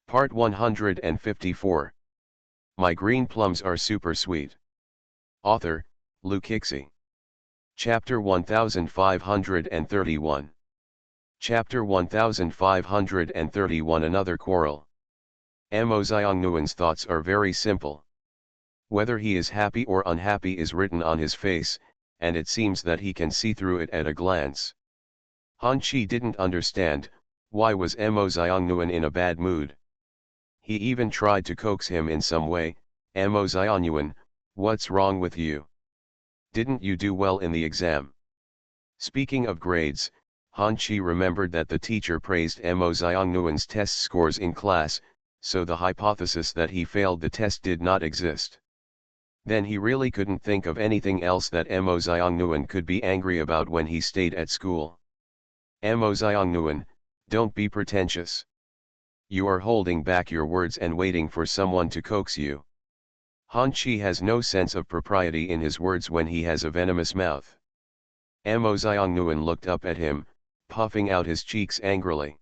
Part 154. My green plums are super sweet. Author, Lukixi. Chapter 1531. Chapter 1531 Another quarrel. Mo Xiongnuan's thoughts are very simple. Whether he is happy or unhappy is written on his face, and it seems that he can see through it at a glance. Han Chi didn't understand, why was Mo Xiongnuan in a bad mood. He even tried to coax him in some way. Mo Xiongnuan, what's wrong with you? Didn't you do well in the exam? Speaking of grades, Han Chi remembered that the teacher praised Mo Xiongnuan's test scores in class, so the hypothesis that he failed the test did not exist. Then he really couldn't think of anything else that Mo Xiongnuan could be angry about when he stayed at school. Mo Xiongnuan, don't be pretentious. You are holding back your words and waiting for someone to coax you. Han Chi has no sense of propriety in his words when he has a venomous mouth. Mo Xiongnuan looked up at him, puffing out his cheeks angrily.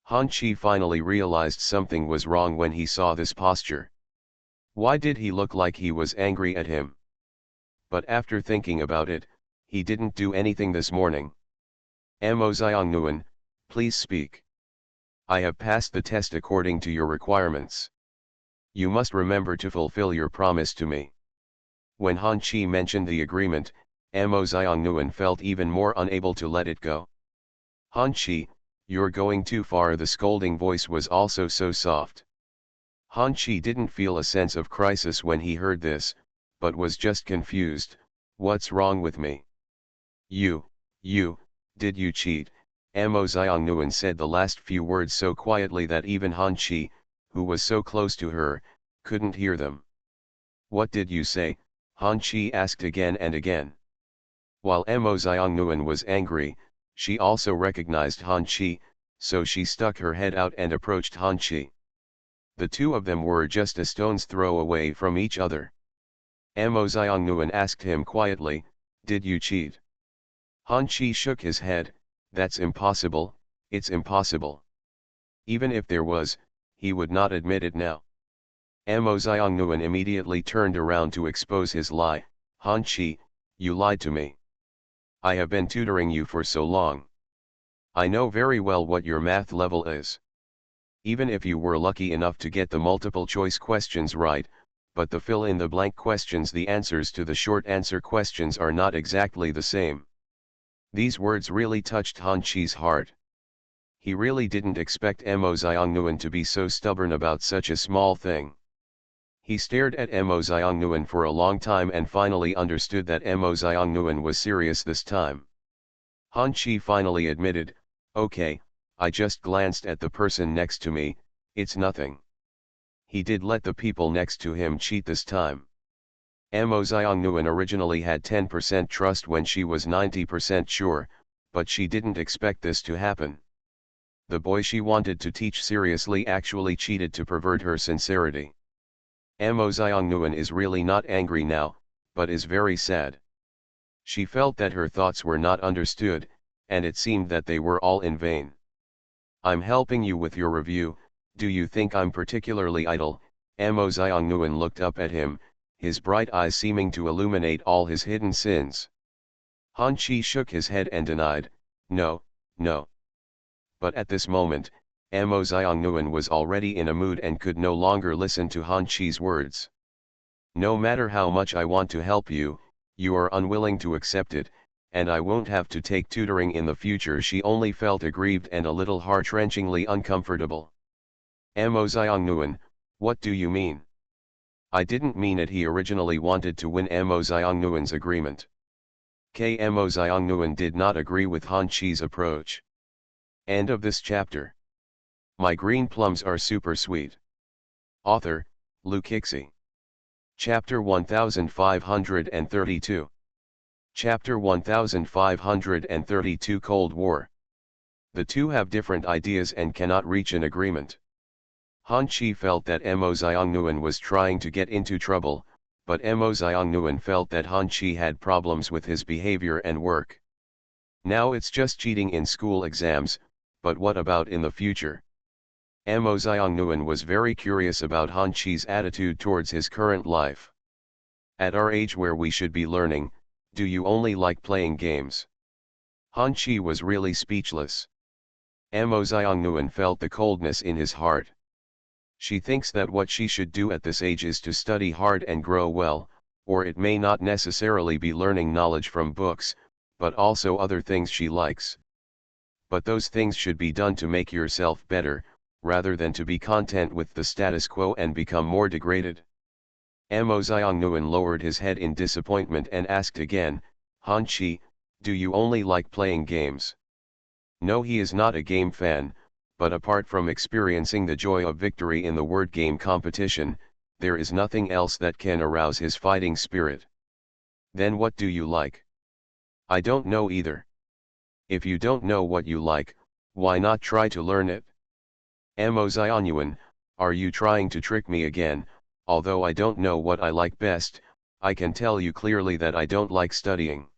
Han Chi finally realized something was wrong when he saw this posture. Why did he look like he was angry at him? But after thinking about it, he didn't do anything this morning. Mo Xiongnuan, please speak. I have passed the test according to your requirements. You must remember to fulfill your promise to me. When Han Chi mentioned the agreement, Mo Xiongnuan felt even more unable to let it go. Han Chi, you're going too far. The scolding voice was also so soft. Han Chi didn't feel a sense of crisis when he heard this, but was just confused. What's wrong with me? You, did you cheat? Mo Xiongnuan said the last few words so quietly that even Han Chi, who was so close to her, couldn't hear them. What did you say? Han Chi asked again and again. While Mo Xiongnuan was angry, she also recognized Han Chi, so she stuck her head out and approached Han Chi. The two of them were just a stone's throw away from each other. Mo Xiongnuan asked him quietly, did you cheat? Han Chi shook his head. That's impossible, it's impossible. Even if there was, he would not admit it now. Mo Xiongnuan immediately turned around to expose his lie. Han Chi, you lied to me. I have been tutoring you for so long. I know very well what your math level is. Even if you were lucky enough to get the multiple choice questions right, but the fill-in-the-blank questions, the answers to the short answer questions are not exactly the same. These words really touched Han Chi's heart. He really didn't expect Mo Xiongnuan to be so stubborn about such a small thing. He stared at Mo Xiongnuan for a long time and finally understood that Mo Xiongnuan was serious this time. Han Chi finally admitted, okay, I just glanced at the person next to me, it's nothing. He did let the people next to him cheat this time. Mo Xiongnuan originally had 10% trust when she was 90% sure, but she didn't expect this to happen. The boy she wanted to teach seriously actually cheated to pervert her sincerity. Mo Xiongnuan is really not angry now, but is very sad. She felt that her thoughts were not understood, and it seemed that they were all in vain. I'm helping you with your review, do you think I'm particularly idle? Mo Xiongnuan looked up at him, his bright eyes seeming to illuminate all his hidden sins. Han Chi shook his head and denied, no. But at this moment, Mo Xiongnuan was already in a mood and could no longer listen to Han Chi's words. No matter how much I want to help you, you are unwilling to accept it, and I won't have to take tutoring in the future. She only felt aggrieved and a little heart-wrenchingly uncomfortable. Mo Xiongnuan, what do you mean? I didn't mean it. He originally wanted to win Mo Xiongnuan's agreement. Mo Xiongnuan did not agree with Han Chi's approach. End of this chapter. My green plums are super sweet. Author, Lukixi. Chapter 1532. Chapter 1532 Cold War. The two have different ideas and cannot reach an agreement. Han Chi felt that Mo Xiongnuan was trying to get into trouble, but Mo Xiongnuan felt that Han Chi had problems with his behavior and work. Now it's just cheating in school exams, but what about in the future? Amo Xiong Nguyen was very curious about Han Chi's attitude towards his current life. At our age where we should be learning, do you only like playing games? Han Chi was really speechless. Amo Xiong Nguyen felt the coldness in his heart. She thinks that what she should do at this age is to study hard and grow well, or it may not necessarily be learning knowledge from books, but also other things she likes. But those things should be done to make yourself better, rather than to be content with the status quo and become more degraded. Amo Xiong Nguyen lowered his head in disappointment and asked again, Han Chi, do you only like playing games? No, he is not a game fan, but apart from experiencing the joy of victory in the word game competition, there is nothing else that can arouse his fighting spirit. Then what do you like? I don't know either. If you don't know what you like, why not try to learn it? Amo Xiong Nguyen, are you trying to trick me again? Although I don't know what I like best, I can tell you clearly that I don't like studying.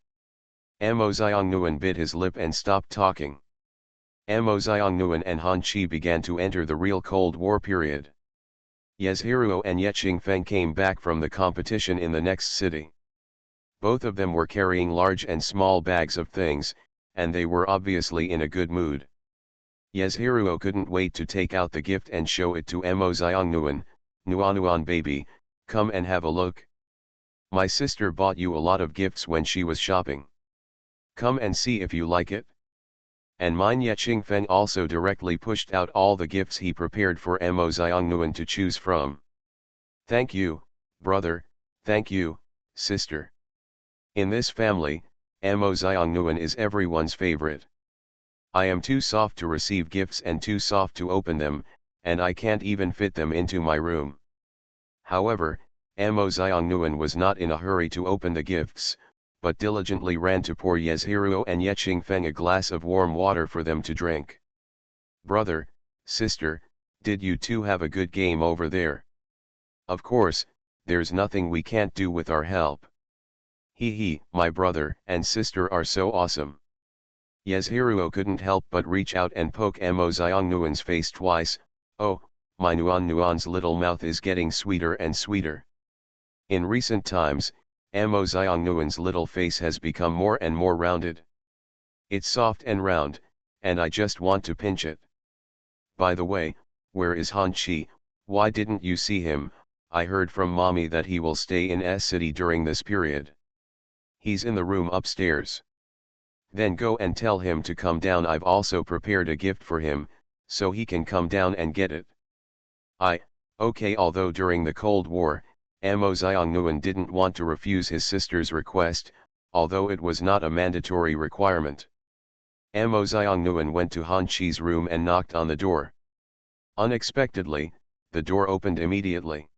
Amo Xiong Nguyen bit his lip and stopped talking. Amo Xiong Nguyen and Han Chi began to enter the real Cold War period. Yezhiruo and Ye Qingfeng came back from the competition in the next city. Both of them were carrying large and small bags of things, and they were obviously in a good mood. Yezhiruo couldn't wait to take out the gift and show it to Amo Xiong Nguyen. Nuan baby, come and have a look. My sister bought you a lot of gifts when she was shopping. Come and see if you like it. And mine. Ye Qingfeng also directly pushed out all the gifts he prepared for Amo Xiong Nguyen to choose from. Thank you, brother, thank you, sister. In this family, Amo Xiong Nguyen is everyone's favorite. I am too soft to receive gifts and too soft to open them, and I can't even fit them into my room. However, Amo Xiong Nguyen was not in a hurry to open the gifts, but diligently ran to pour Yezhiruo and Ye Qingfeng a glass of warm water for them to drink. Brother, sister, did you two have a good game over there? Of course, there's nothing we can't do with our help. He, my brother and sister are so awesome. Yezhiruo couldn't help but reach out and poke Amo Xiong Nguyen's face twice. Oh, my Nuan's little mouth is getting sweeter and sweeter. In recent times, Amo Xiong Nguyen's little face has become more and more rounded. It's soft and round, and I just want to pinch it. By the way, where is Han Chi? Why didn't you see him? I heard from mommy that he will stay in S City during this period. He's in the room upstairs. Then go and tell him to come down. I've also prepared a gift for him, so he can come down and get it. Okay. Although during the Cold War, Amo Xiong Nguyen didn't want to refuse his sister's request, although it was not a mandatory requirement. Amo Xiong Nguyen went to Han Chi's room and knocked on the door. Unexpectedly, the door opened immediately.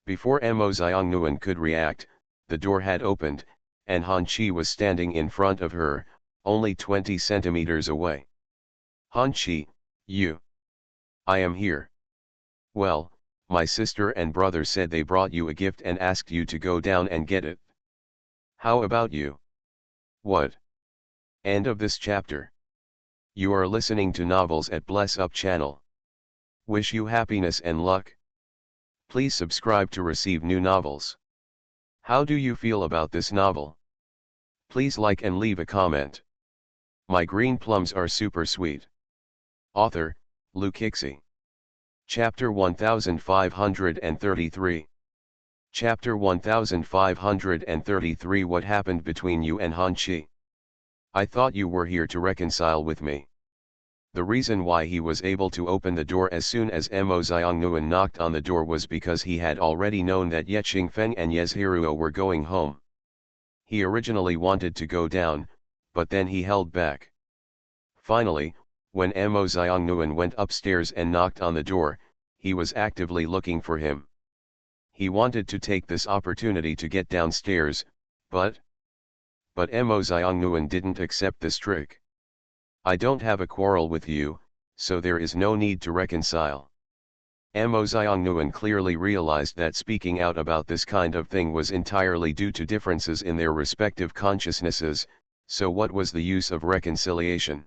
Before Amo Xiong Nguyen could react, the door had opened, and Han Chi was standing in front of her, only 20 centimeters away. Han Chi, you. I am here. Well, my sister and brother said they brought you a gift and asked you to go down and get it. How about you? What? End of this chapter. You are listening to Novels at Bless Up channel. Wish you happiness and luck. Please subscribe to receive new novels. How do you feel about this novel? Please like and leave a comment. My green plums are super sweet. Author, Lu Kixi. Chapter 1533. Chapter 1533. What happened between you and Han Chi? I thought you were here to reconcile with me. The reason why he was able to open the door as soon as Amo Xiong Nguyen knocked on the door was because he had already known that Ye Qingfeng and Yezhiruo were going home. He originally wanted to go down, but then he held back. Finally, when Amo Xiong Nguyen went upstairs and knocked on the door, he was actively looking for him. He wanted to take this opportunity to get downstairs, but Amo Xiong Nguyen didn't accept this trick. I don't have a quarrel with you, so there is no need to reconcile. Amo Xiong Nguyen clearly realized that speaking out about this kind of thing was entirely due to differences in their respective consciousnesses, so what was the use of reconciliation?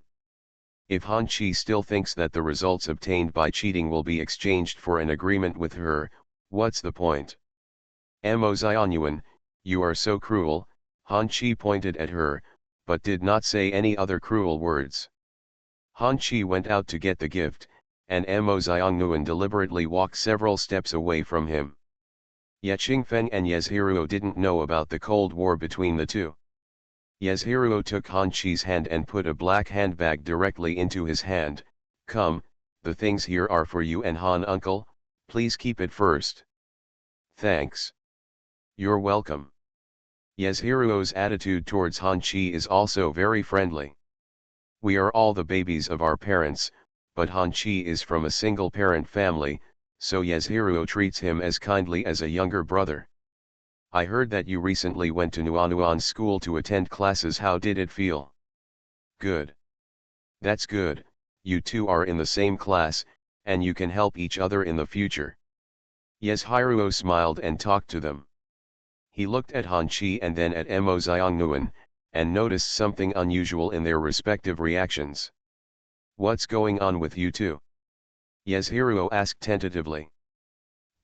If Han Chi still thinks that the results obtained by cheating will be exchanged for an agreement with her, what's the point? Mo Xianyuan, you are so cruel. Han Chi pointed at her, but did not say any other cruel words. Han Chi went out to get the gift, and Mo Xianyuan deliberately walked several steps away from him. Ye Qingfeng and Yezhiruo didn't know about the Cold War between the two. Yezhiruo took Han Chi's hand and put a black handbag directly into his hand. Come, the things here are for you and Han uncle, please keep it first. Thanks. You're welcome. Yezhiruo's attitude towards Han Chi is also very friendly. We are all the babies of our parents, but Han Chi is from a single-parent family, so Yezhiruo treats him as kindly as a younger brother. I heard that you recently went to Nuanuan school to attend classes. How did it feel? Good. That's good, you two are in the same class, and you can help each other in the future. Yezhiruo smiled and talked to them. He looked at Han Chi and then at Mo Xianyuan, and noticed something unusual in their respective reactions. What's going on with you two? Yezhiruo asked tentatively.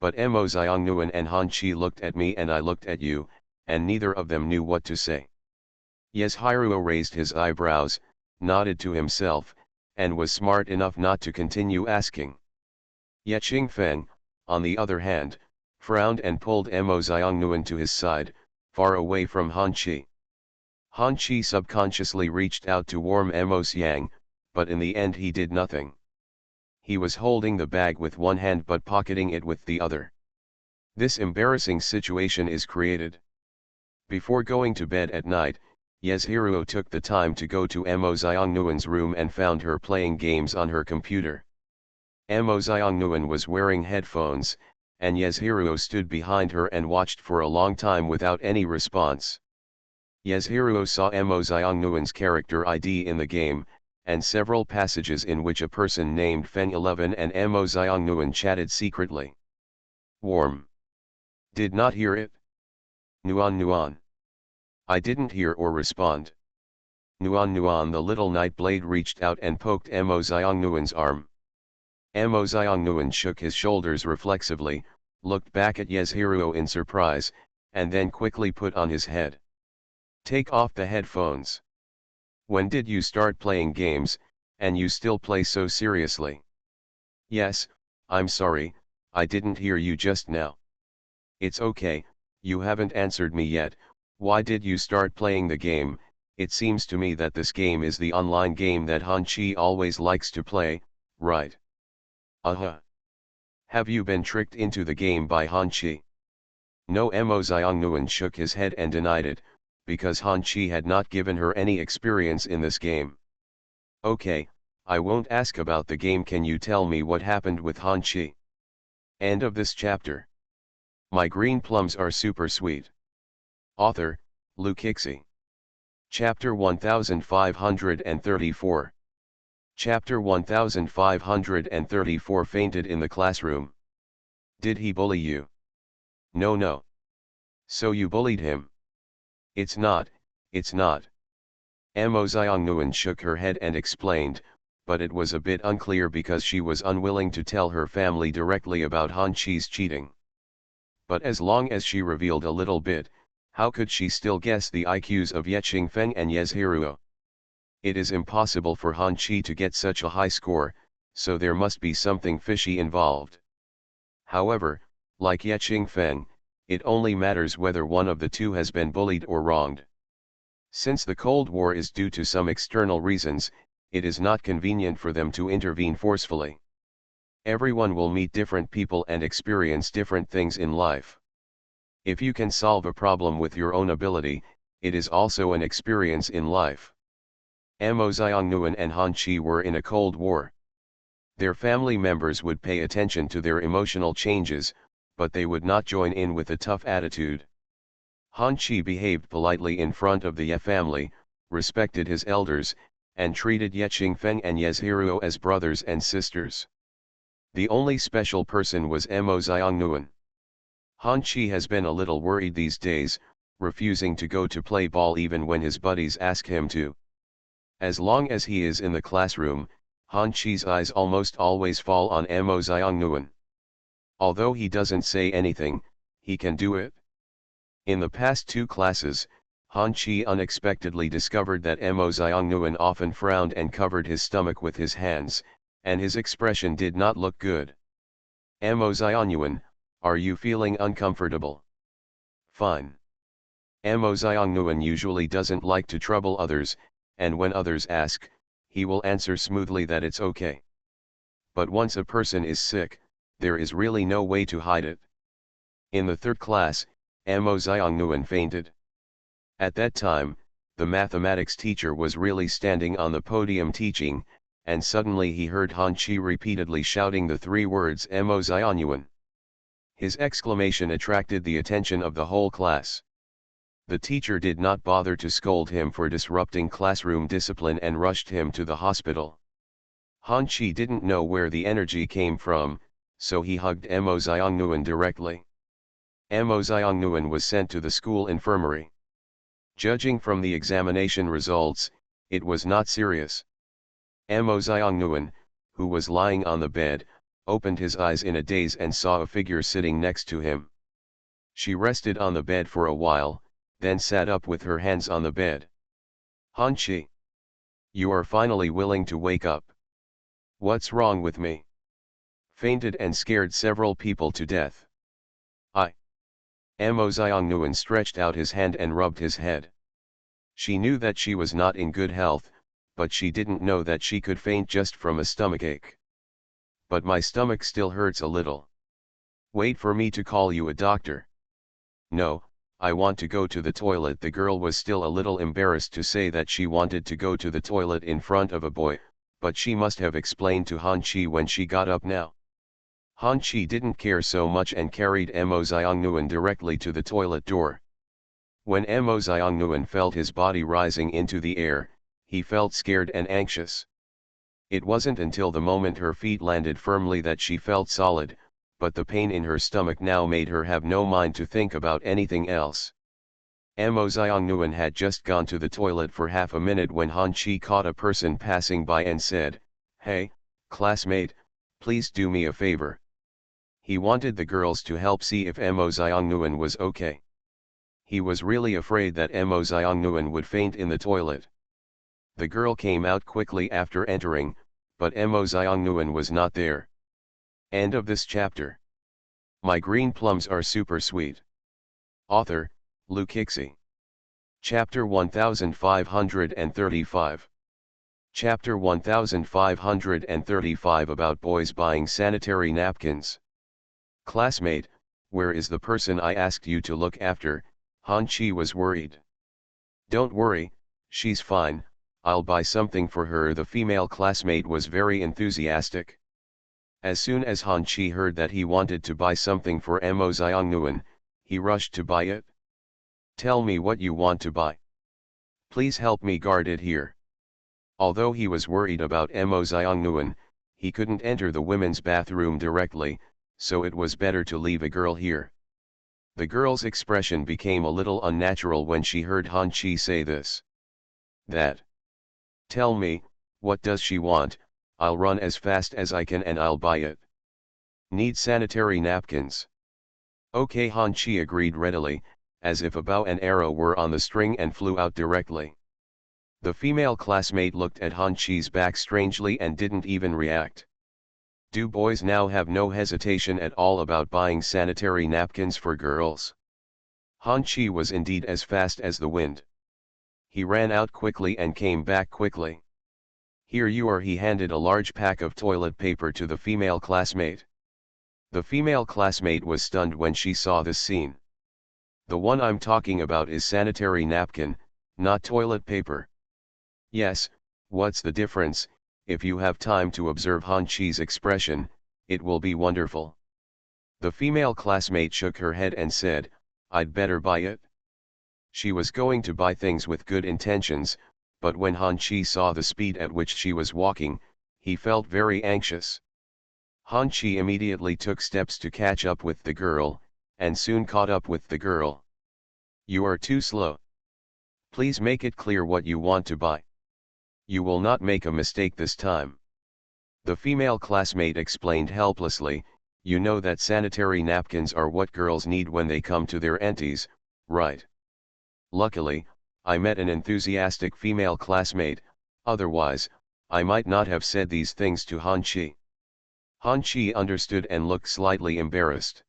But Mo Xianyuan and Han Chi looked at me and I looked at you, and neither of them knew what to say. Yezhiruo raised his eyebrows, nodded to himself, and was smart enough not to continue asking. Ye Qingfeng, on the other hand, frowned and pulled Mo Xianyuan to his side, far away from Han Chi. Han Chi subconsciously reached out to warm Mo Xiang, but in the end he did nothing. He was holding the bag with one hand but pocketing it with the other. This embarrassing situation is created. Before going to bed at night, Yezhiruo took the time to go to Mo Xianyuan's room and found her playing games on her computer. Mo Xianyuan was wearing headphones, and Yezhiruo stood behind her and watched for a long time without any response. Yezhiruo saw Mo Xianyuan's character ID in the game, and several passages in which a person named Feng 11 and Mo Xianyuan chatted secretly. Warm. Did not hear it. Nuan Nuan. I didn't hear or respond. Nuan Nuan. The little Nightblade reached out and poked Mo Xianyuan's arm. Mo Xianyuan shook his shoulders reflexively, looked back at Yezhiruo in surprise, and then quickly put on his head. Take off the headphones. When did you start playing games, and you still play so seriously? Yes, I'm sorry, I didn't hear you just now. It's okay, you haven't answered me yet. Why did you start playing the game? It seems to me that this game is the online game that Han Chi always likes to play, right? Have you been tricked into the game by Han Chi? No. Mo Xianyuan shook his head and denied it, because Han Chi had not given her any experience in this game. Okay, I won't ask about the game. Can you tell me what happened with Han Chi? End of this chapter. My green plums are super sweet. Author, Lu Kixi. Chapter 1534. Chapter 1534. Fainted in the classroom. Did he bully you? No. So you bullied him? It's not. Mo Xianyuan shook her head and explained, but it was a bit unclear because she was unwilling to tell her family directly about Han Chi's cheating. But as long as she revealed a little bit, how could she still guess the IQs of Ye Qingfeng and Yezhiruo? It is impossible for Han Chi to get such a high score, so there must be something fishy involved. However, like Ye Qingfeng, it only matters whether one of the two has been bullied or wronged. Since the Cold War is due to some external reasons, it is not convenient for them to intervene forcefully. Everyone will meet different people and experience different things in life. If you can solve a problem with your own ability, it is also an experience in life. Mo Xianyuan and Han Chi were in a Cold War. Their family members would pay attention to their emotional changes, but they would not join in with a tough attitude. Han Chi behaved politely in front of the Ye family, respected his elders, and treated Ye Qingfeng and Yezhiruo as brothers and sisters. The only special person was Mo Xianyuan. Han Chi has been a little worried these days, refusing to go to play ball even when his buddies ask him to. As long as he is in the classroom, Han Chi's eyes almost always fall on Mo Xiang Nguyen. Although he doesn't say anything, he can do it. In the past 2 classes, Han Chi unexpectedly discovered that Mo Xiang Nguyen often frowned and covered his stomach with his hands, and his expression did not look good. Mo Xiang Nguyen, are you feeling uncomfortable? Fine. Mo Xiang Nguyen usually doesn't like to trouble others, and when others ask, he will answer smoothly that it's okay. But once a person is sick, there is really no way to hide it. In the 3rd class, Mo Xiang Nguyen fainted. At that time, the mathematics teacher was really standing on the podium teaching, and suddenly he heard Han Chi repeatedly shouting the 3 words Mo Xiang Nguyen. His exclamation attracted the attention of the whole class. The teacher did not bother to scold him for disrupting classroom discipline and rushed him to the hospital. Han Chi didn't know where the energy came from, so he hugged Mo Xiang Nguyen directly. Mo Xiang Nguyen was sent to the school infirmary. Judging from the examination results, it was not serious. Mo Xiang Nguyen, who was lying on the bed, opened his eyes in a daze and saw a figure sitting next to him. She rested on the bed for a while, then sat up with her hands on the bed. Han Chi. You are finally willing to wake up. What's wrong with me? Fainted and scared several people to death. Mo Xiang Nguyen stretched out his hand and rubbed his head. She knew that she was not in good health, but she didn't know that she could faint just from a stomachache. But my stomach still hurts a little. Wait for me to call you a doctor. No, I want to go to the toilet. The girl was still a little embarrassed to say that she wanted to go to the toilet in front of a boy, but she must have explained to Han Chi when she got up now. Han Chi didn't care so much and carried Mo Xiang Nguyen directly to the toilet door. When Mo Xiang Nguyen felt his body rising into the air, he felt scared and anxious. It wasn't until the moment her feet landed firmly that she felt solid, but the pain in her stomach now made her have no mind to think about anything else. Mo Xiang Nguyen had just gone to the toilet for half a minute when Han Chi caught a person passing by and said, "Hey, classmate, please do me a favor." He wanted the girls to help see if Mo Xiang Nguyen was okay. He was really afraid that Mo Xiang Nguyen would faint in the toilet. The girl came out quickly after entering, but Mo Xiang Nguyen was not there. End of this chapter. My green plums are super sweet. Author, Lu Kixi. Chapter 1535. Chapter 1535 about boys buying sanitary napkins. Classmate, where is the person I asked you to look after? Han Chi was worried. Don't worry, she's fine, I'll buy something for her. The female classmate was very enthusiastic. As soon as Han Chi heard that he wanted to buy something for Mo Xiang Nguyen, he rushed to buy it. Tell me what you want to buy. Please help me guard it here. Although he was worried about Mo Xiang Nguyen, he couldn't enter the women's bathroom directly, so it was better to leave a girl here. The girl's expression became a little unnatural when she heard Han Chi say this. That. Tell me, what does she want? I'll run as fast as I can and I'll buy it. Need sanitary napkins. Okay, Han Chi agreed readily, as if a bow and arrow were on the string and flew out directly. The female classmate looked at Han Chi's back strangely and didn't even react. Do boys now have no hesitation at all about buying sanitary napkins for girls? Han Chi was indeed as fast as the wind. He ran out quickly and came back quickly. Here you are. He handed a large pack of toilet paper to the female classmate. The female classmate was stunned when she saw this scene. The one I'm talking about is sanitary napkin, not toilet paper. Yes, what's the difference? If you have time to observe Han Chi's expression, it will be wonderful. The female classmate shook her head and said, I'd better buy it. She was going to buy things with good intentions, but when Han Chi saw the speed at which she was walking, he felt very anxious. Han Chi immediately took steps to catch up with the girl, and soon caught up with the girl. You are too slow. Please make it clear what you want to buy. You will not make a mistake this time. The female classmate explained helplessly, you know that sanitary napkins are what girls need when they come to their aunties, right? Luckily, I met an enthusiastic female classmate, otherwise, I might not have said these things to Han Chi. Han Chi understood and looked slightly embarrassed.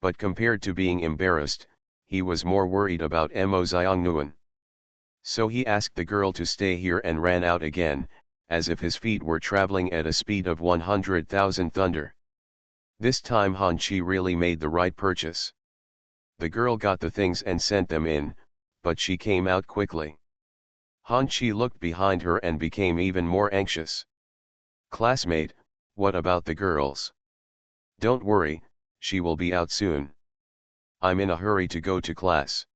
But compared to being embarrassed, he was more worried about Mo Xiang Nguyen. So he asked the girl to stay here and ran out again, as if his feet were traveling at a speed of 100,000 thunder. This time Han Chi really made the right purchase. The girl got the things and sent them in, but she came out quickly. Han Chi looked behind her and became even more anxious. Classmate, what about the girls? Don't worry, she will be out soon. I'm in a hurry to go to class.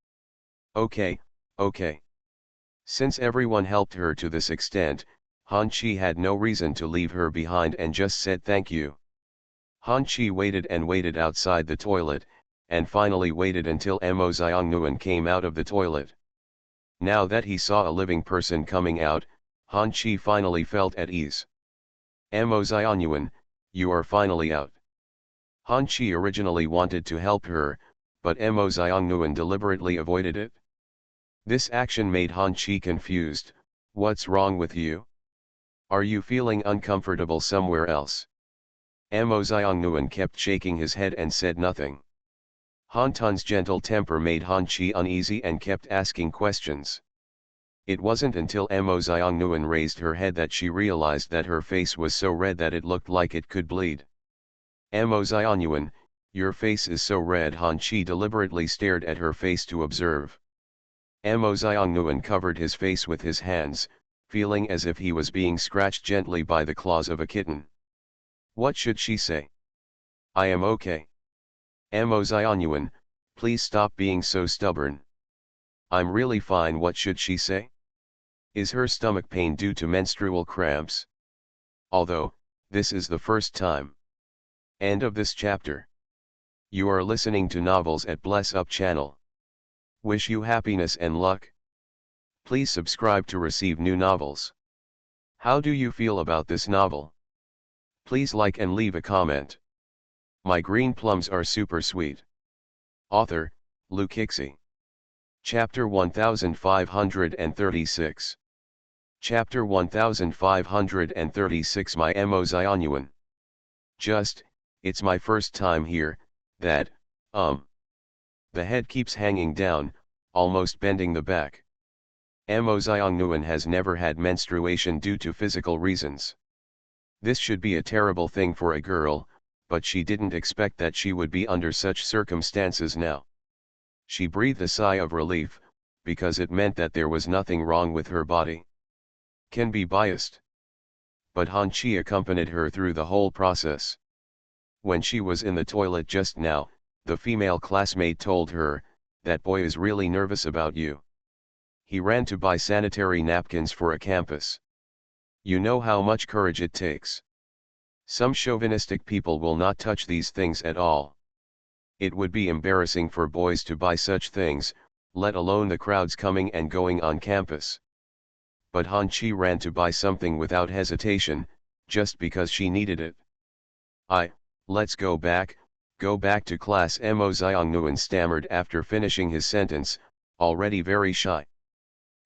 Okay, okay. Since everyone helped her to this extent, Han Chi had no reason to leave her behind and just said thank you. Han Chi waited and waited outside the toilet, and finally waited until Mo Xiang Nguyen came out of the toilet. Now that he saw a living person coming out, Han Chi finally felt at ease. Mo Xiang Nguyen, you are finally out. Han Chi originally wanted to help her, but Mo Xiang Nguyen deliberately avoided it. This action made Han Chi confused. What's wrong with you? Are you feeling uncomfortable somewhere else? Mo Xiang Nguyen kept shaking his head and said nothing. Han Tun's gentle temper made Han Chi uneasy and kept asking questions. It wasn't until Mo Xiang Nguyen raised her head that she realized that her face was so red that it looked like it could bleed. Mo Xiang Nguyen, your face is so red. Han Chi deliberately stared at her face to observe. Mo Xiang Nguyen covered his face with his hands, feeling as if he was being scratched gently by the claws of a kitten. What should she say? I am okay. Mo Xiang Nguyen, please stop being so stubborn. I'm really fine. What should she say? Is her stomach pain due to menstrual cramps? Although, this is the first time. End of this chapter. You are listening to Novels at Bless Up channel. Wish you happiness and luck. Please subscribe to receive new novels. How do you feel about this novel? Please like and leave a comment. My green plums are super sweet. Author, Lu Kixi. Chapter 1536. Chapter 1536. My Mo Xiang Nguyen. It's my first time here, that. The head keeps hanging down, almost bending the back. Mo Xiang Nguyen has never had menstruation due to physical reasons. This should be a terrible thing for a girl, but she didn't expect that she would be under such circumstances now. She breathed a sigh of relief, because it meant that there was nothing wrong with her body. Can be biased. But Han Chi accompanied her through the whole process. When she was in the toilet just now, the female classmate told her, that boy is really nervous about you. He ran to buy sanitary napkins for a campus. You know how much courage it takes. Some chauvinistic people will not touch these things at all. It would be embarrassing for boys to buy such things, let alone the crowds coming and going on campus. But Han Chi ran to buy something without hesitation, just because she needed it. Let's go back to class. Mo Xiang Nguyen stammered after finishing his sentence, already very shy.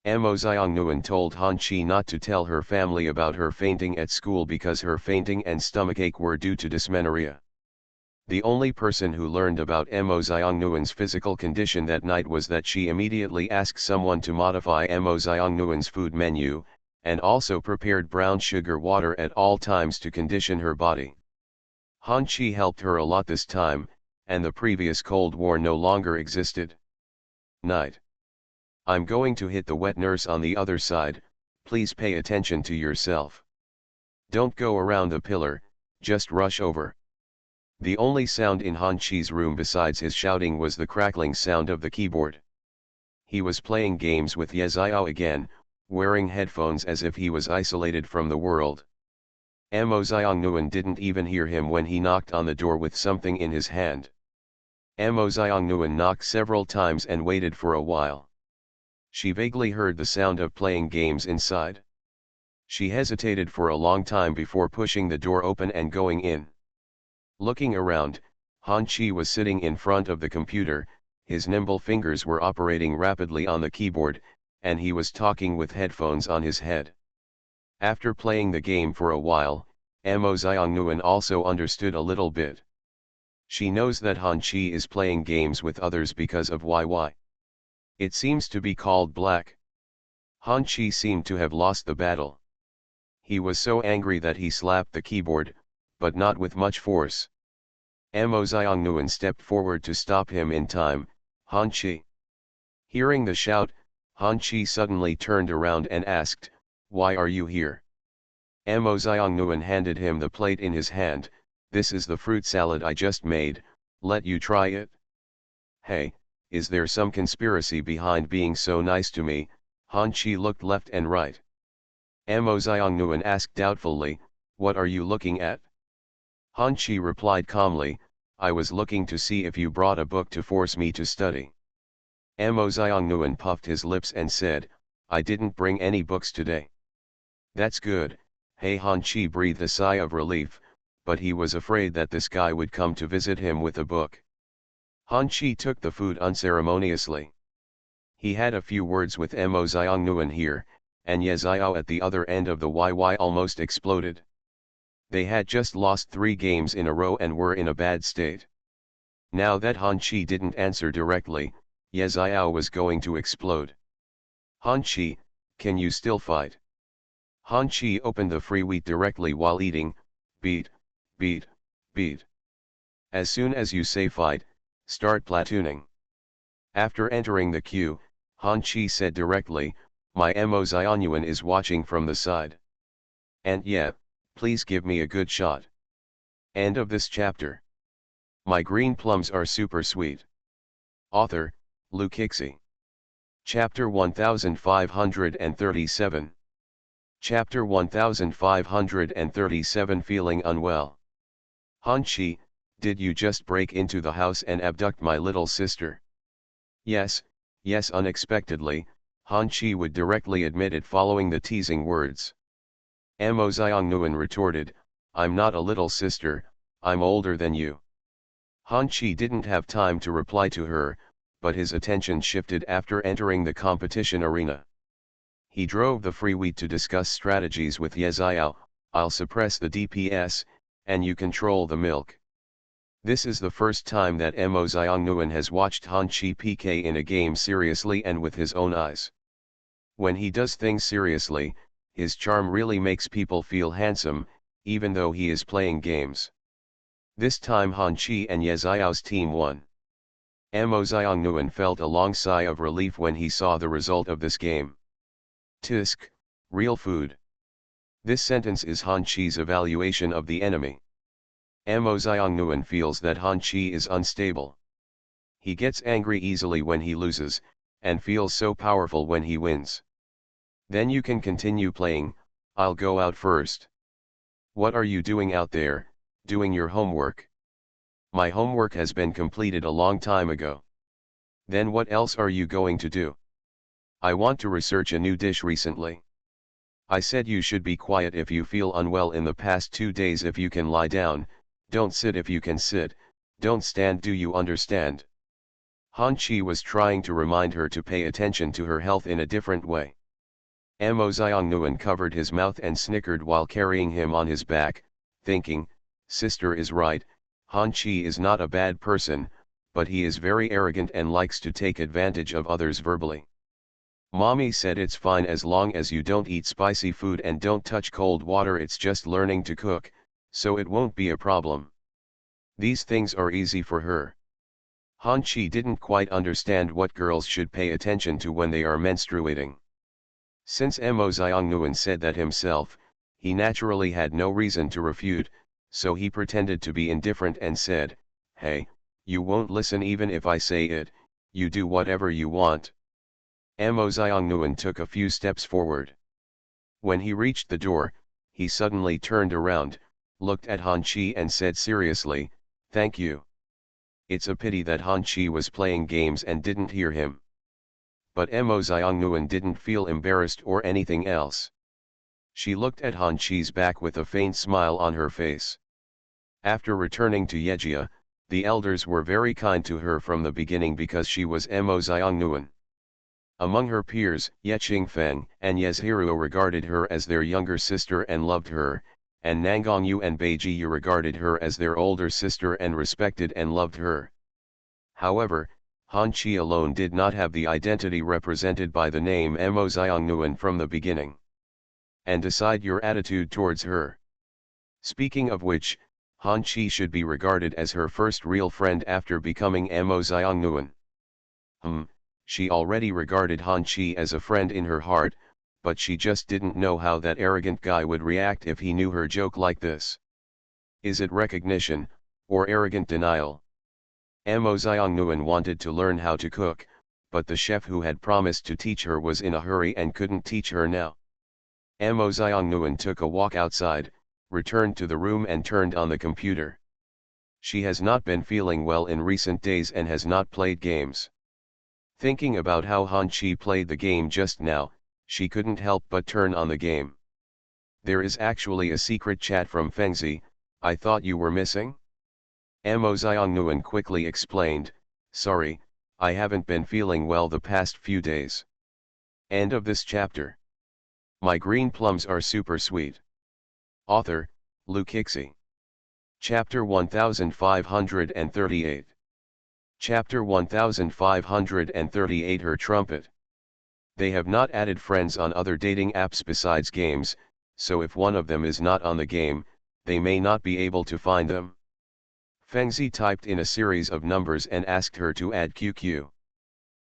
Mo Xiang Nguyen told Han Chi not to tell her family about her fainting at school because her fainting and stomachache were due to dysmenorrhea. The only person who learned about Mo Xiang Nguyen's physical condition that night was that she immediately asked someone to modify Mo Xiang Nguyen's food menu, and also prepared brown sugar water at all times to condition her body. Han Chi helped her a lot this time, and the previous Cold War no longer existed. Night. I'm going to hit the wet nurse on the other side, please pay attention to yourself. Don't go around the pillar, just rush over. The only sound in Han Chi's room besides his shouting was the crackling sound of the keyboard. He was playing games with Ye Xiao again, wearing headphones as if he was isolated from the world. Mo Xiang Nguyen didn't even hear him when he knocked on the door with something in his hand. Mo Xiang Nguyen knocked several times and waited for a while. She vaguely heard the sound of playing games inside. She hesitated for a long time before pushing the door open and going in. Looking around, Han Chi was sitting in front of the computer, his nimble fingers were operating rapidly on the keyboard, and he was talking with headphones on his head. After playing the game for a while, Mo Xiangnuen also understood a little bit. She knows that Han Chi is playing games with others because of YY. It seems to be called black. Han Chi seemed to have lost the battle. He was so angry that he slapped the keyboard, but not with much force. Mo Xiangnuen stepped forward to stop him in time. Han Chi. Hearing the shout, Han Chi suddenly turned around and asked, "Why are you here?" Mo Xiangnuen handed him the plate in his hand. "This is the fruit salad I just made, let you try it." "Hey, is there some conspiracy behind being so nice to me?" Han Chi looked left and right. Mo Xiangnuen asked doubtfully, "What are you looking at?" Han Chi replied calmly, "I was looking to see if you brought a book to force me to study." Mo Xiangnuen puffed his lips and said, "I didn't bring any books today." "That's good." Hey, Han Chi breathed a sigh of relief, but he was afraid that this guy would come to visit him with a book. Han Chi took the food unceremoniously. He had a few words with Mo Xiangnuen here, and Ye Xiao at the other end of the YY almost exploded. They had just lost 3 games in a row and were in a bad state. Now that Han Chi didn't answer directly, Ye Xiao was going to explode. "Han Chi, can you still fight?" Han Chi opened the free wheat directly while eating. "Beat, beat, beat. As soon as you say fight, start platooning." After entering the queue, Han Chi said directly, "My Mo Xiangnuen is watching from the side. And yeah, please give me a good shot." End of this chapter. My green plums are super sweet. Author, Lu Kixi. Chapter 1537. Chapter 1537 Feeling unwell. Han Chi, did you just break into the house and abduct my little sister? Yes, yes. Unexpectedly, Han Chi would directly admit it following the teasing words. Mo Xiangnuen retorted, "I'm not a little sister, I'm older than you." Han Chi didn't have time to reply to her, but his attention shifted after entering the competition arena. He drove the free wheat to discuss strategies with Ye Xiao. "I'll suppress the DPS, and you control the milk." This is the first time that Mo Xiangnuen has watched Han Chi PK in a game seriously and with his own eyes. When he does things seriously, his charm really makes people feel handsome, even though he is playing games. This time Han Chi and Ye Xiao's team won. Mo Xiangnuen felt a long sigh of relief when he saw the result of this game. Tisk, real food. This sentence is Han Chi's evaluation of the enemy. Mo Xiangnuen feels that Han Chi is unstable. He gets angry easily when he loses, and feels so powerful when he wins. "Then you can continue playing, I'll go out first." "What are you doing out there, doing your homework?" "My homework has been completed a long time ago." "Then what else are you going to do?" "I want to research a new dish recently." "I said you should be quiet if you feel unwell in the past 2 days. If you can lie down, don't sit. If you can sit, don't stand. Do you understand?" Han Chi was trying to remind her to pay attention to her health in a different way. Mo Xiangnuen covered his mouth and snickered while carrying him on his back, thinking, "Sister is right, Han Chi is not a bad person, but he is very arrogant and likes to take advantage of others verbally. Mommy said it's fine as long as you don't eat spicy food and don't touch cold water. It's just learning to cook, so it won't be a problem. These things are easy for her." Han Chi didn't quite understand what girls should pay attention to when they are menstruating. Since Mo Xiangnuen said that himself, he naturally had no reason to refute, so he pretended to be indifferent and said, "Hey, you won't listen even if I say it, you do whatever you want." Mo Xiangnuen took a few steps forward. When he reached the door, he suddenly turned around, looked at Han Chi and said seriously, "Thank you." It's a pity that Han Chi was playing games and didn't hear him. But Mo Xiangnuen didn't feel embarrassed or anything else. She looked at Han Chi's back with a faint smile on her face. After returning to Yejia, the elders were very kind to her from the beginning because she was Mo Xiongnuan. Among her peers, Ye Qingfeng and Yezhiruo regarded her as their younger sister and loved her, and Nangongyu and Beijiyu regarded her as their older sister and respected and loved her. However, Han Chi alone did not have the identity represented by the name Mo Xiongnuan from the beginning. And decide your attitude towards her. Speaking of which, Han Chi should be regarded as her first real friend after becoming Mo Xiongnuan. She already regarded Han Chi as a friend in her heart, but she just didn't know how that arrogant guy would react if he knew her joke like this. Is it recognition, or arrogant denial? Mo Xiongnuan wanted to learn how to cook, but the chef who had promised to teach her was in a hurry and couldn't teach her now. Mo Xiongnuan took a walk outside, returned to the room and turned on the computer. She has not been feeling well in recent days and has not played games. Thinking about how Han Chi played the game just now, she couldn't help but turn on the game. There is actually a secret chat from Fengzi. I thought you were missing? Mo Xiongnuan quickly explained, sorry, I haven't been feeling well the past few days. End of this chapter. My green plums are super sweet. Author, Lu Kixi. Chapter 1538. Chapter 1538 Her Trumpet. They have not added friends on other dating apps besides games, so if one of them is not on the game, they may not be able to find them. Fengzi typed in a series of numbers and asked her to add QQ.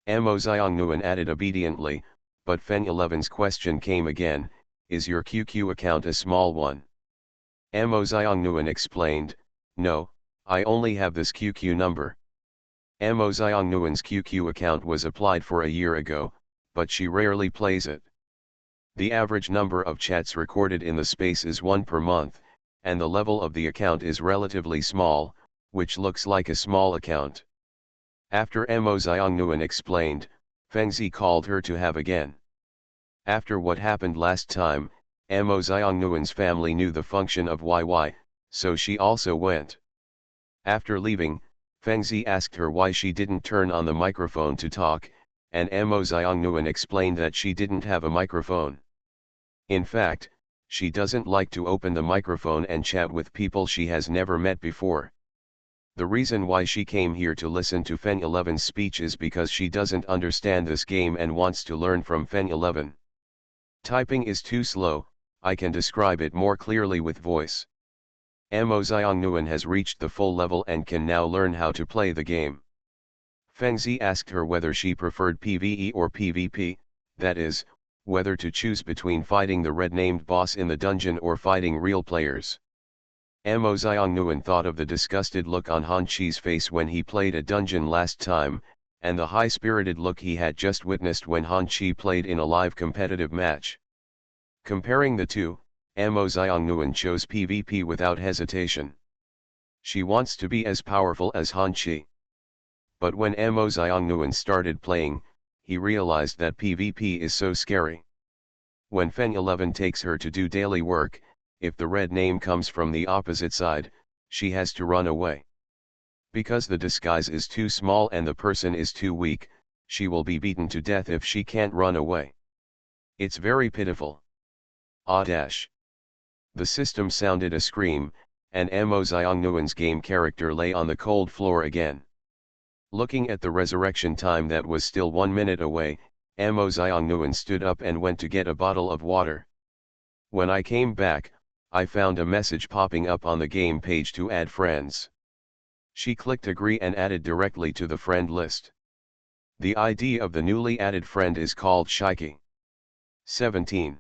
Mo Xiongnuan added obediently, but Feng 11's question came again, is your QQ account a small one? Mo Xiongnuan explained, no, I only have this QQ number. Mo Xiongnuan's QQ account was applied for a year ago, but she rarely plays it. The average number of chats recorded in the space is 1 per month, and the level of the account is relatively small, which looks like a small account. After Mo Xiongnuan explained, Fengzi called her to have again. After what happened last time, Mo Xiongnuan's family knew the function of YY, so she also went. After leaving, Fengzi asked her why she didn't turn on the microphone to talk, and Mo Xiongnuan explained that she didn't have a microphone. In fact, she doesn't like to open the microphone and chat with people she has never met before. The reason why she came here to listen to Feng 11's speech is because she doesn't understand this game and wants to learn from Feng 11. Typing is too slow, I can describe it more clearly with voice. Mo Xiongnuan has reached the full level and can now learn how to play the game. Fengzi asked her whether she preferred PvE or PvP, that is, whether to choose between fighting the red-named boss in the dungeon or fighting real players. Mo Xiongnuan thought of the disgusted look on Han Chi's face when he played a dungeon last time, and the high-spirited look he had just witnessed when Han Chi played in a live competitive match. Comparing the two, Mo Xiongnuan chose PvP without hesitation. She wants to be as powerful as Han Chi. But when Mo Xiongnuan started playing, he realized that PvP is so scary. When Feng 11 takes her to do daily work, if the red name comes from the opposite side, she has to run away. Because the disguise is too small and the person is too weak, she will be beaten to death if she can't run away. It's very pitiful. Ah dash. The system sounded a scream, and Mo Xiongnuan's game character lay on the cold floor again. Looking at the resurrection time that was still 1 minute away, Mo Xiongnuan stood up and went to get a bottle of water. When I came back, I found a message popping up on the game page to add friends. She clicked agree and added directly to the friend list. The ID of the newly added friend is called Shiki. 17.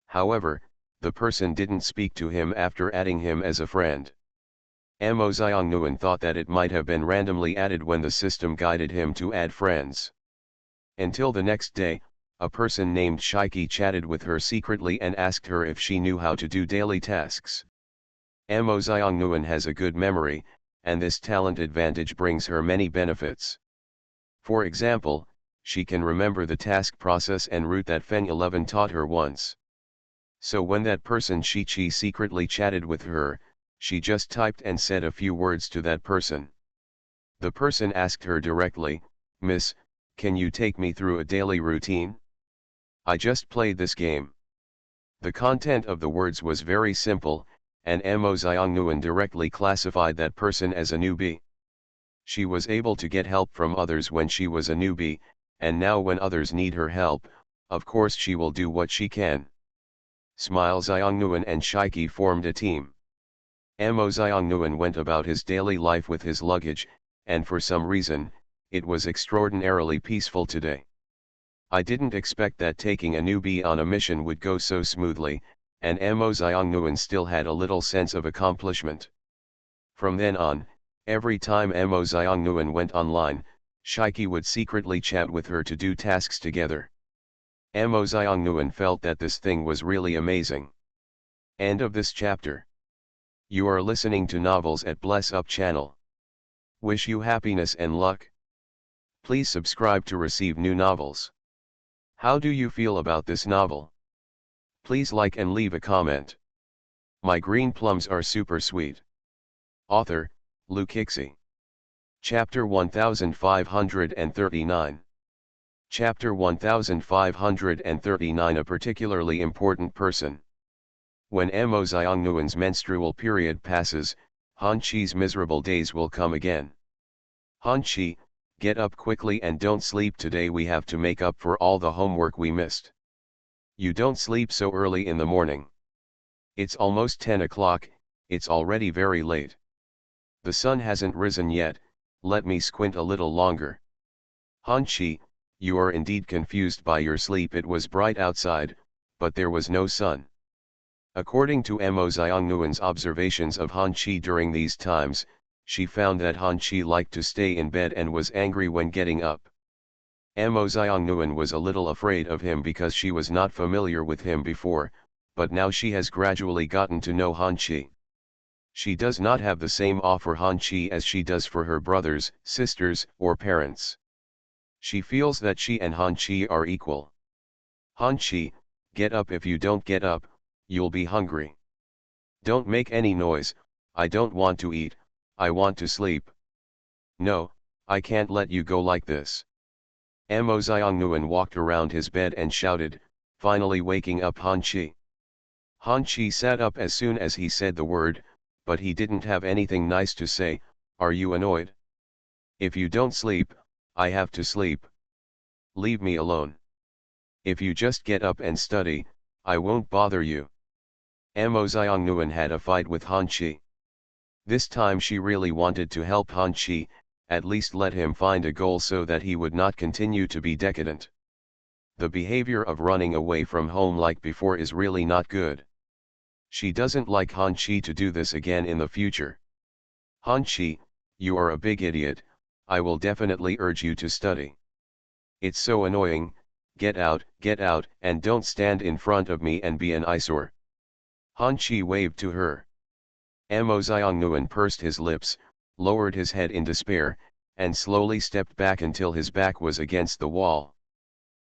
However, the person didn't speak to him after adding him as a friend. Mo Xiongnuan thought that it might have been randomly added when the system guided him to add friends. Until the next day, a person named Shiki chatted with her secretly and asked her if she knew how to do daily tasks. Mo Xiongnuan has a good memory, and this talent advantage brings her many benefits. For example, she can remember the task process and route that Feng 11 taught her once. So when that person Shichi secretly chatted with her, she just typed and said a few words to that person. The person asked her directly, "Miss, can you take me through a daily routine? I just played this game." The content of the words was very simple, and Mo Xiongnuan directly classified that person as a newbie. She was able to get help from others when she was a newbie, and now when others need her help, of course she will do what she can. Smile Xiongnuan and Shiki formed a team. Mo Xiongnuan went about his daily life with his luggage, and for some reason, it was extraordinarily peaceful today. I didn't expect that taking a newbie on a mission would go so smoothly, and Mo Xiongnuan still had a little sense of accomplishment. From then on, every time Mo Xiongnuan went online, Shiki would secretly chat with her to do tasks together. Mo Xiongnuan felt that this thing was really amazing. End of this chapter. You are listening to Novels at Bless Up channel. Wish you happiness and luck. Please subscribe to receive new novels. How do you feel about this novel? Please like and leave a comment. My green plums are super sweet. Author, Lukixi. Chapter 1539. Chapter 1539. A particularly important person. When Mo Xiongnuan's menstrual period passes, Han Chi's miserable days will come again. Han Chi, get up quickly and don't sleep today, we have to make up for all the homework we missed. You don't sleep so early in the morning. It's almost 10 o'clock, it's already very late. The sun hasn't risen yet, let me squint a little longer. Han Chi, you are indeed confused by your sleep. It was bright outside, but there was no sun. According to Mo Xiongnuan's observations of Han Chi during these times, she found that Han Chi liked to stay in bed and was angry when getting up. Mo Xiongnuan was a little afraid of him because she was not familiar with him before, but now she has gradually gotten to know Han Chi. She does not have the same awe for Han Chi as she does for her brothers, sisters, or parents. She feels that she and Han Chi are equal. Han Chi, get up. If you don't get up, you'll be hungry. Don't make any noise, I don't want to eat, I want to sleep. No, I can't let you go like this. Mo Xiongnuan walked around his bed and shouted, finally waking up Han Chi. Han Chi sat up as soon as he said the word, but he didn't have anything nice to say. Are you annoyed? If you don't sleep, I have to sleep. Leave me alone. If you just get up and study, I won't bother you. Mo Xiongnuan had a fight with Han Chi. This time she really wanted to help Han Chi, at least let him find a goal so that he would not continue to be decadent. The behavior of running away from home like before is really not good. She doesn't like Han Chi to do this again in the future. Han Chi, you are a big idiot, I will definitely urge you to study. It's so annoying, get out, and don't stand in front of me and be an eyesore. Han Chi waved to her. Mo Xiongnuan pursed his lips, lowered his head in despair, and slowly stepped back until his back was against the wall.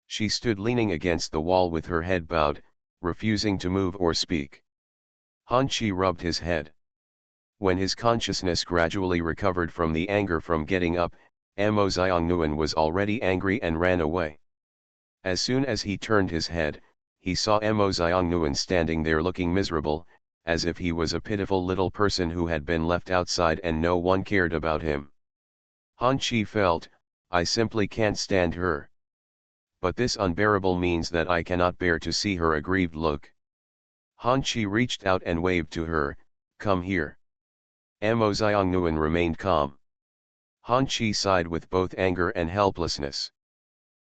She stood leaning against the wall with her head bowed, refusing to move or speak. Han Chi rubbed his head. When his consciousness gradually recovered from the anger from getting up, Mo Xiongnuan was already angry and ran away. As soon as he turned his head, he saw Mo Xiongnuan standing there looking miserable, as if he was a pitiful little person who had been left outside and no one cared about him. Han Chi felt, I simply can't stand her. But this unbearable means that I cannot bear to see her aggrieved look. Han Chi reached out and waved to her, come here. Mo Xiongnuan remained calm. Han Chi sighed with both anger and helplessness.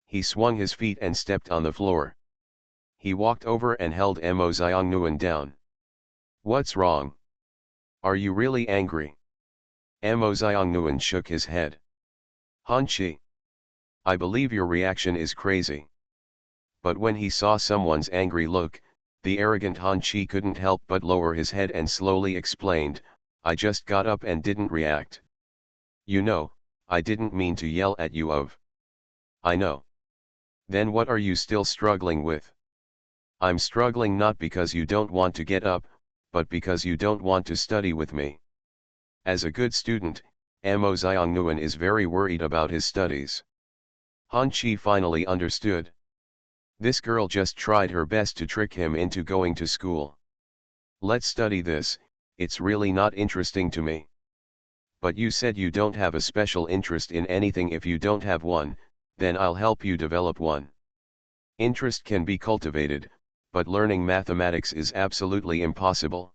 He swung his feet and stepped on the floor. He walked over and held Mo Xiongnuan down. What's wrong? Are you really angry? Mo Xiongnuan shook his head. Han Chi, I believe your reaction is crazy. But when he saw someone's angry look, the arrogant Han Chi couldn't help but lower his head and slowly explained, I just got up and didn't react. You know, I didn't mean to yell at you of. I know. Then what are you still struggling with? I'm struggling not because you don't want to get up, but because you don't want to study with me. As a good student, Mo Xiongnuan is very worried about his studies. Han Chi finally understood. This girl just tried her best to trick him into going to school. Let's study this, it's really not interesting to me. But you said you don't have a special interest in anything. If you don't have one, then I'll help you develop one. Interest can be cultivated, but learning mathematics is absolutely impossible.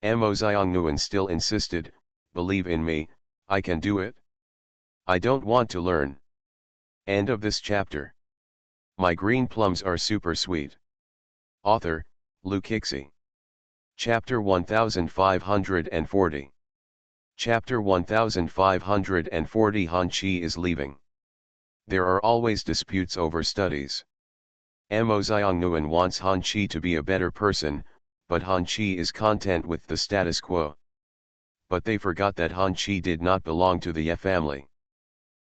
Mo Xiongnuan still insisted, believe in me, I can do it. I don't want to learn. End of this chapter. My green plums are super sweet. Author, Lu Kixi. Chapter 1540. Chapter 1540. Han Chi is leaving. There are always disputes over studies. Mo Xiongnuan wants Han Chi to be a better person, but Han Chi is content with the status quo. But they forgot that Han Chi did not belong to the Ye family.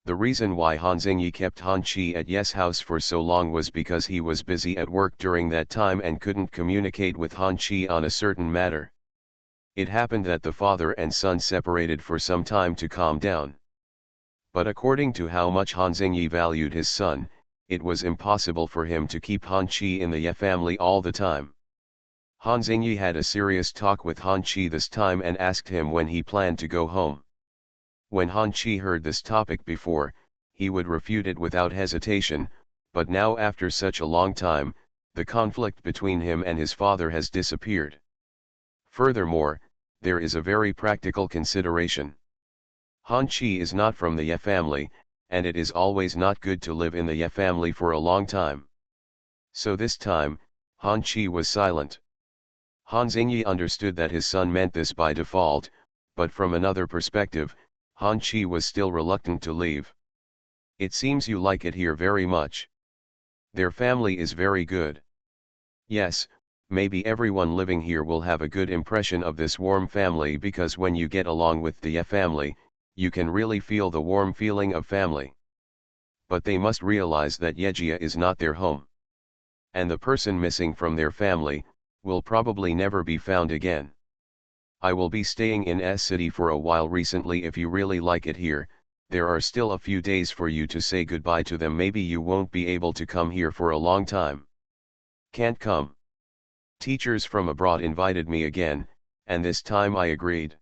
The reason why Han Xingyi kept Han Chi at Ye's house for so long was because he was busy at work during that time and couldn't communicate with Han Chi on a certain matter. It happened that the father and son separated for some time to calm down. But according to how much Han Xingyi valued his son, it was impossible for him to keep Han Chi in the Ye family all the time. Han Xingyi had a serious talk with Han Chi this time and asked him when he planned to go home. When Han Chi heard this topic before, he would refute it without hesitation, but now after such a long time, the conflict between him and his father has disappeared. Furthermore, there is a very practical consideration. Han Chi is not from the Ye family, and it is always not good to live in the Ye family for a long time. So this time, Han Chi was silent. Han Xingyi understood that his son meant this by default, but from another perspective, Han Chi was still reluctant to leave. It seems you like it here very much. Their family is very good. Yes, maybe everyone living here will have a good impression of this warm family because when you get along with the Ye family, you can really feel the warm feeling of family. But they must realize that Yejia is not their home. And the person missing from their family, will probably never be found again. I will be staying in S City for a while recently. If you really like it here, there are still a few days for you to say goodbye to them. Maybe you won't be able to come here for a long time. Can't come. Teachers from abroad invited me again, and this time I agreed.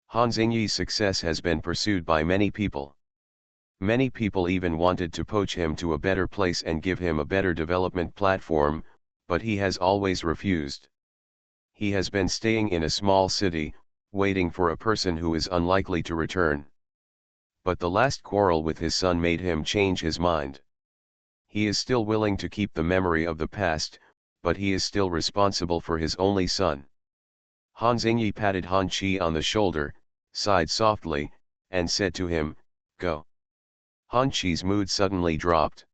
Han Xingyi's success has been pursued by many people. Many people even wanted to poach him to a better place and give him a better development platform, but he has always refused. He has been staying in a small city, waiting for a person who is unlikely to return. But the last quarrel with his son made him change his mind. He is still willing to keep the memory of the past, but he is still responsible for his only son. Han Xingyi patted Han Chi on the shoulder, sighed softly, and said to him, "Go." Han Chi's mood suddenly dropped.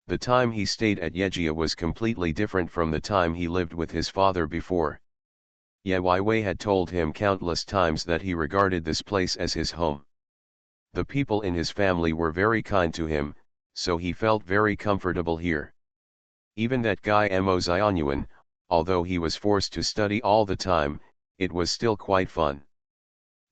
The time he stayed at Yejia was completely different from the time he lived with his father before. Ye Wei had told him countless times that he regarded this place as his home. The people in his family were very kind to him, so he felt very comfortable here. Even that guy Mo Xiongnuan, although he was forced to study all the time, it was still quite fun.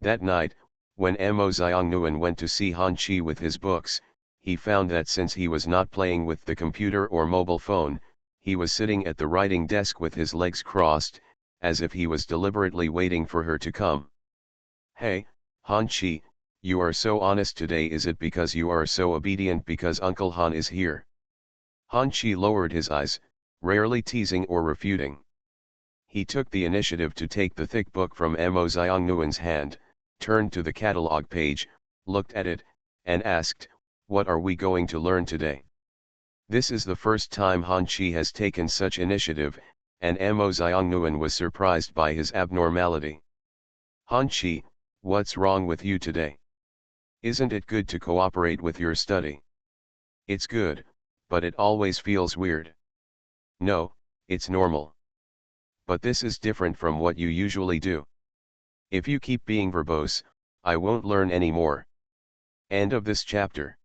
That night, when Mo Xiongnuan went to see Han Chi with his books, he found that since he was not playing with the computer or mobile phone, he was sitting at the writing desk with his legs crossed, as if he was deliberately waiting for her to come. "Hey, Han Chi, you are so honest today. Is it because you are so obedient because Uncle Han is here?" Han Chi lowered his eyes, rarely teasing or refuting. He took the initiative to take the thick book from Mo Xiongnuan's hand, turned to the catalog page, looked at it, and asked, "What are we going to learn today?" This is the first time Han Chi has taken such initiative, and Mo Xiongnuan was surprised by his abnormality. "Han Chi, what's wrong with you today? Isn't it good to cooperate with your study?" "It's good, but it always feels weird." "No, it's normal. But this is different from what you usually do. If you keep being verbose, I won't learn any more." End of this chapter.